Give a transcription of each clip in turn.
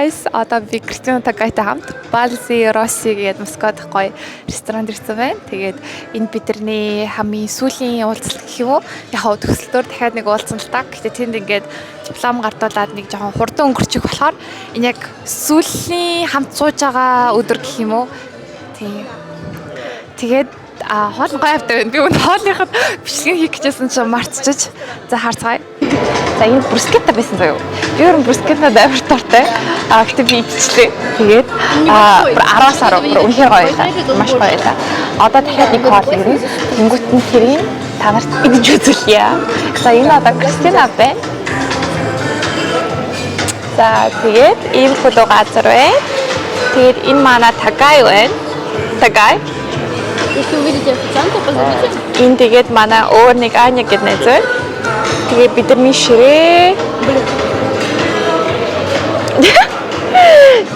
guys, одоо би Кристина Тагайтай хамт Balzi Rossi гэдэг Москвад гоё ресторанд ирсэн байна. Тэгээд энэ бидний хамгийн сүүлийн уулзалт гэх юм уу? Яг төгсөлтөөр дахиад нэг уулзсан л та. Гэтэ тэнд ингээд диплом гартуулаад нэг жоохон хурдан өнгөрчих болохоор энэ яг сүүлийн хамт сууж байгаа өдөр гэх юм уу? Тэгээд хоол гоё автай байна. Би өнө хоолныхад бичлэг хийх гэжсэн чинь марцчих. За харцгаая. За энэ брускетта байсан заяа. Би өөр брускетта амар дуртай. Гэтэ би ичлээ. Тэгээд 10-аас 10 үнэхээр гоё байлаа. Маш гоё байлаа. Одоо дахиад нэг хоол ирнэ. Тэнгүүтэн тэрийг та нарт идэж үзүүлье. За энэ одоо Кристина байна. За тэгээд ийм хөлөө газар байна. Тэгээд энэ манай Тагай байна. Тагай. Если увидите официанта, позовите. Энэ тэгээд манай өөр нэг Аня гэдэг найз байна. Тэгээ бидний ширээ.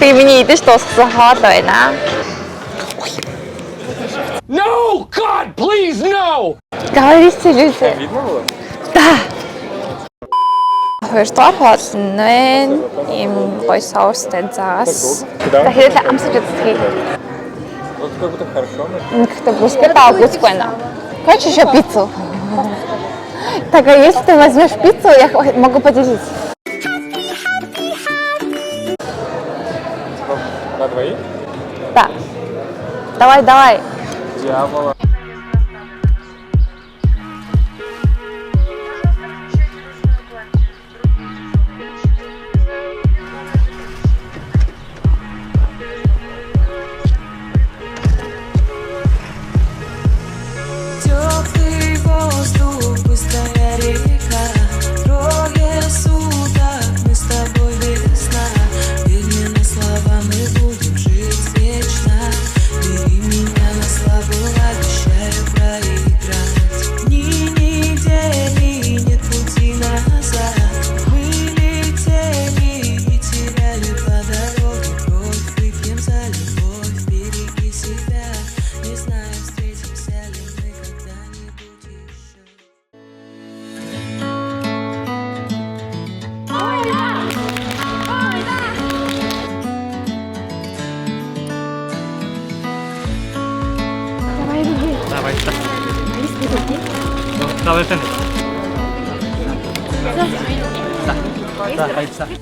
Тэгээ миний идэж дуусгасан хоол байна. No! God, please, no! Говорите. Да. Хоёрдугаар хоол нь байна. Ийм гоё соустай заас. Дахиад амсаж үзье. Вот как будто хорошо. Как-то брускетта вкусная. Хочешь еще пиццу? Так, а если ты возьмешь пиццу, я могу поделиться. На двоих? Да. Давай. Дьявола.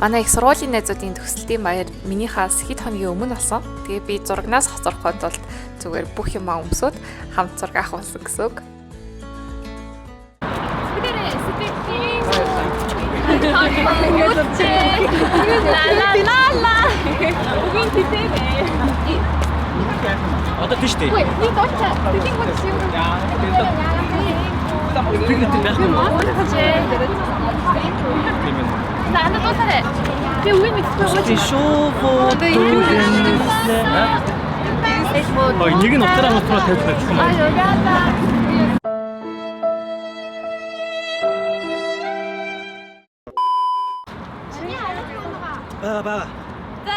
Манай их сургуулийн найзуудын төгсөлтийн баяр минийхаас хэд хоногийн өмнө болсон. Тэгээ би зурагнаас хоцороход бол зүгээр бүх юм өмсөд хамт зураг авах болсон гэсэн үг. Одоо тийш дээ. Надо тосарэ. Би үгүй мэдчихгүй. Шофо. Ой, нэг нь утраа тавьж байгаа юм. Баа. За.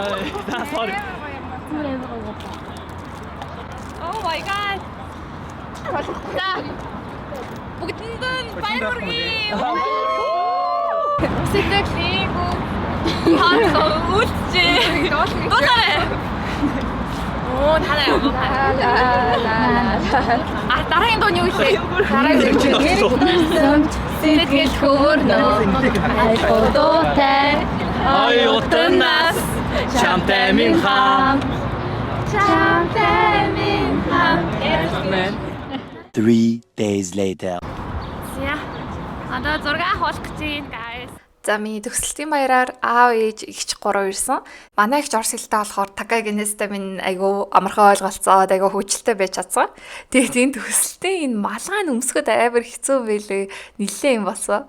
Ай, sorry. Oh my god. За. Бүгдэнд баяр хүргэе. Сэтгэлээгүй. Хаа үлчээ. Дуусаарай. Оо танаа юу? Дараагийн дуу юу вэ? Дараагийн сэтгэл хөөрнөө. Айхуудтай. Оюутнаас чамтай минь хам. 3 days later. За. Одоо зураг авах гэж байна, guys. За миний төгсөлтийн баяраар аав ээж ихч 3 ирсэн. Манай ихч орос хэлтэй болохоор Тагай гэнэстэй минь айгу амархан ойлголцоод айгу хөвчлөлтэй байж чадсан. Тэгээд энэ төгсөлтийн энэ малгайн өмсгөд амар хэцүү байлээ. Нилээ юм болсон.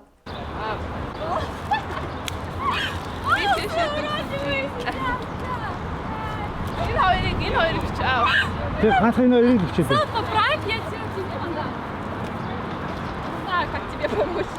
Энэ хоёр гэж аа. Тэг хасны хоёрыг хичээдэг. Брайк я тебе не знаю, как тебе помочь.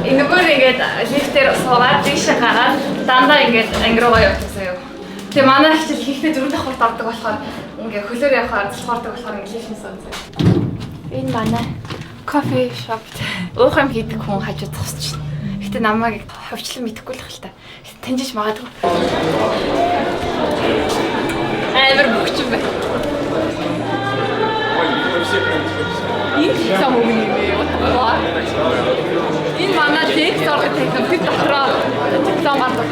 Энэгээр ингээд лифтээр суугаад тийшээ гараад дандаа ингээд анги руугаа явчихсан юу. Тэгээ манай хичээл хийхдээ 4 давхар давдаг болохоор ингээд хөлөөр явахаар залхуурдаг болохоор ингээд лифтээс унцсан. Энэ манай кофе шоп. Уух юм хийдэг хүн хажууд тусч байна. Гэтэ намайг хөвчлэн мэдэхгүй л хэл та. Таньжиж магадгүй. Амар бөхчөн бай. Энэ самуу юм уу? Энэ манай дэк зоргод тавьсан бид дотроо зам гардаг.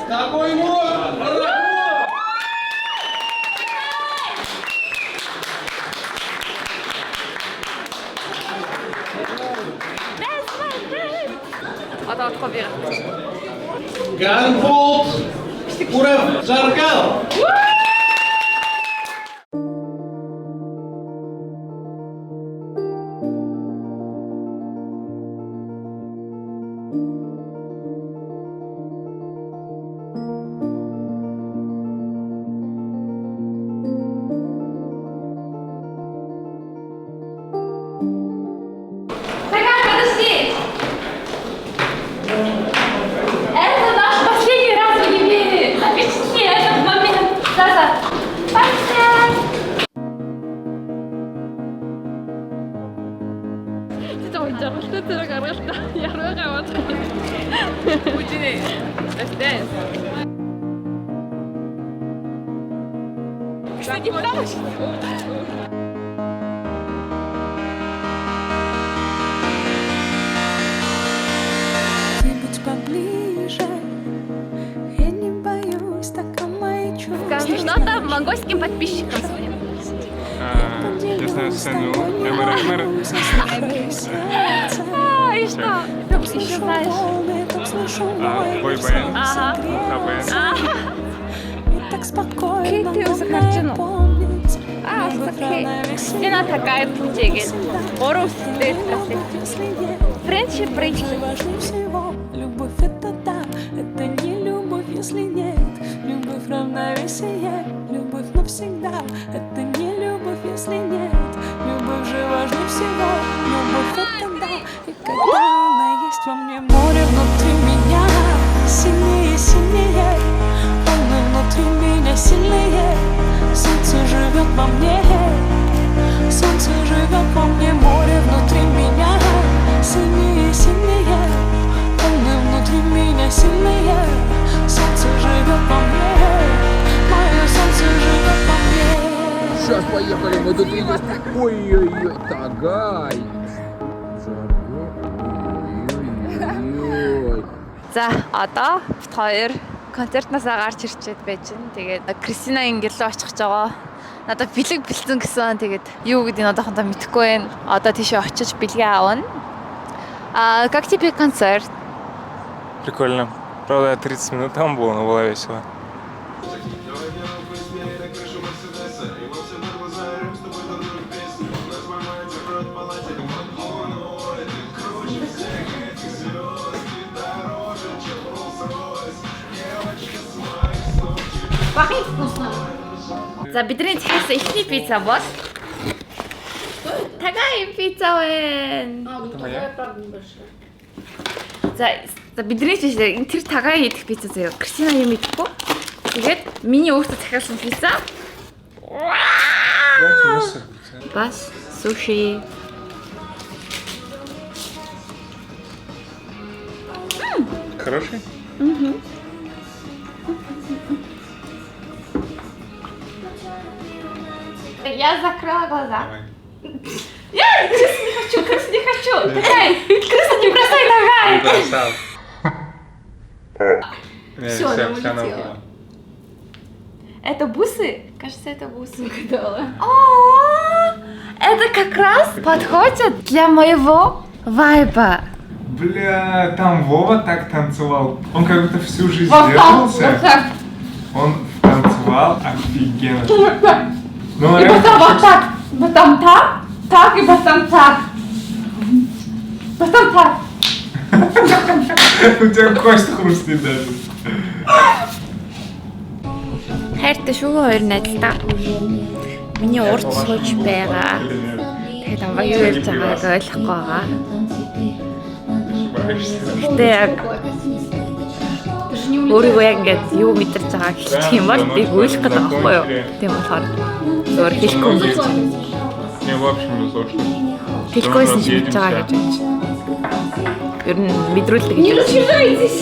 Какой мод! Одоо отгоо би. Ганфолд! Урав Жаргал! Кстати, правда? Будь поближе, я не боюсь, так мои чувства. Скажи что-то монгольским подписчикам своим. Я знаю сцену МР. И что? Ты еще знаешь? Бойбенд. Ага. ХБН. Так спокойно Ты захарчено. помнить. Окей. Она такая путегет. Орус стоит кафе. Френчи брейсли. Важнее всего, любовь это да, это не любовь, если нет. Любовь равновесие, любовь навсегда, это не любовь, если нет. Любовь же важнее всего, любовь это да. И когда она есть во мне, море внутри меня сильнее, сильнее. Волны внутри меня сильнее. Солнце живет во мне, солнце живет во мне, море внутри меня сильнее, сильнее. Волны внутри меня сильнее. Солнце живет во мне, мое солнце живет во мне. Сейчас поехали, мы тут видим. Ой-ой-ой, Тагай. Ой-ой-ой. За, одоо бит хоёр концертнасаа гарч ирчээд байж гэн. Тэгээд Кристина ингээл очих гэж байгаа. Надад бэлэг бэлдсэн гэсэн. Тэгээд юу гэдгийг одоохондоо мэдэхгүй байна. Одоо тийшээ очиж бэлгээ аавна. Как тебе концерт? Прикольно. Правда, 30 минут там было, но было весело. Пахнет вкусно. За, бидний захиас ихний пицца бол Тагаи пицца байна. За бидний ч тэр Тагаи идэх пицца заяа. Кристина юм идэхгүй. Тэгээд миний өөртөө захиалсан пицца. Бас суши. Хороший? Я закрыла глаза. Я крыс не хочу. Такая, крыса не бросай ногами. Все, она улетела. Это бусы? Кажется, это бусы. Это как раз подходит для моего вайба. Бля, там Вова так танцевал. Он как будто всю жизнь Вот держался. так. Он танцевал офигенно. Ну, И потом вот так. Потом так и потом так. Потом так. У тебя кость хрустит даже. Хайртай шүү хоёр найзтаа. Миний урд сууж байгаа. дахиад амбаа юу ярьж байгааг ойлгохгүй байгаа. Гэтэ яг өөрийгөө яг ингээд юу мэдэрч байгааг хэлчих юм бол би ойлгох гэдэг байхгүй юу? Тийм болохоор зөөр хэлэхгүй юм гэж. Не, в общем, не то, что... Хэлэхгүйсэн ч мэдж байгаа гэж бодож. Ер нь мэдрүүлдэг гэж. Не разбирайтесь!